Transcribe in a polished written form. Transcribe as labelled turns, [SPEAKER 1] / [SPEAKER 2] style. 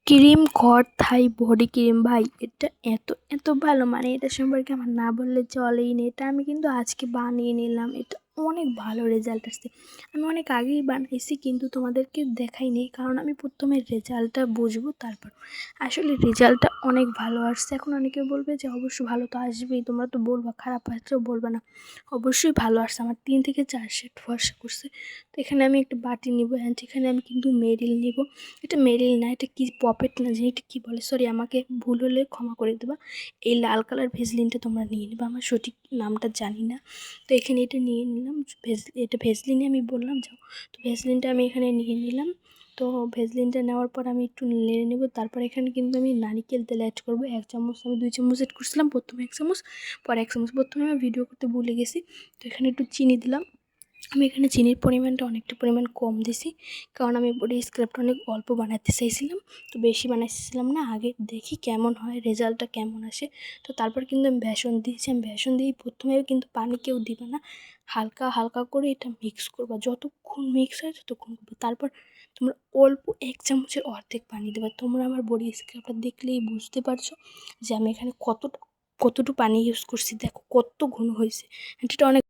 [SPEAKER 1] Cream ঘর থাই body cream ভাই, এটা এত এত ভালো, মানে এটা সম্পর্কে আমার না বললে চলেই না। এটা আমি কিন্তু আজকে বানিয়ে নিলাম, এটা অনেক ভালো রেজাল্ট আসছে। আমি অনেক আগেই বানাইছি কিন্তু তোমাদেরকে দেখাইনি, কারণ আমি প্রথমে রেজাল্টটা বুঝবো তারপর। আসলে রেজাল্টটা অনেক ভালো আসছে। এখন অনেকে বলবে যে অবশ্যই ভালো তো আসবেই, তোমরা তো বলবা, খারাপ আসলেও বলবে না। অবশ্যই ভালো আসছে, আমার 3 থেকে 4 সেট ফর্সা করছে। তো এখানে আমি একটা বাটি নিব, অ্যান্ড এখানে আমি কিন্তু মেরিল নিব। এটা মেরিল না, এটা কি পপেট না জানি এটা কী বলে, সরি আমাকে ভুল হলে ক্ষমা করে দেবা। এই লাল কালার ভেজলিনটা তোমরা নিয়ে নেবা, আমার সঠিক নামটা জানি না। তো এখানে এটা নিয়ে নিলাম, এটা ভেজলিনে আমি বললাম যাও। তো ভেজলিনটা আমি এখানে নিয়ে নিলাম। তো ভেজলিনটা নেওয়ার পর আমি একটু নেড়ে নেব। তারপর এখানে কিন্তু আমি নারিকেল তেল অ্যাড করবো 1 চামচ। আমি 2 চামচ অ্যাড করছিলাম, প্রথমে 1 চামচ, পরে 1 চামচ। প্রথমে আমি ভিডিও করতে ভুলে গেছি। তো এখানে একটু চিনি দিলাম। আমি এখানে চিনির পরিমাণটা অনেকটা পরিমাণ কম দিছি, কারণ আমি বডি স্ক্রাবটা অনেক অল্প বানাতে চাইছিলাম, তো বেশি বানাইছিলাম না। আগে দেখি কেমন হয়, রেজাল্টটা কেমন আসে। তো তারপর কিন্তু আমি বেসন দিয়েছি। আমি বেসন দিয়ে প্রথমে কিন্তু পানি কেউ দিবে না, হালকা হালকা করে এটা মিক্স করবা। যতক্ষণ মিক্স হয় ততক্ষণ করবে। তারপর তোমরা অল্প 1 চামচের অর্ধেক পানি দেবে। তোমরা আমার বডি স্ক্রাবটা দেখলেই বুঝতে পারছো যে আমি এখানে কতটুকু পানি ইউজ করছি। দেখো কত ঘন হয়েছে, এটা অনেক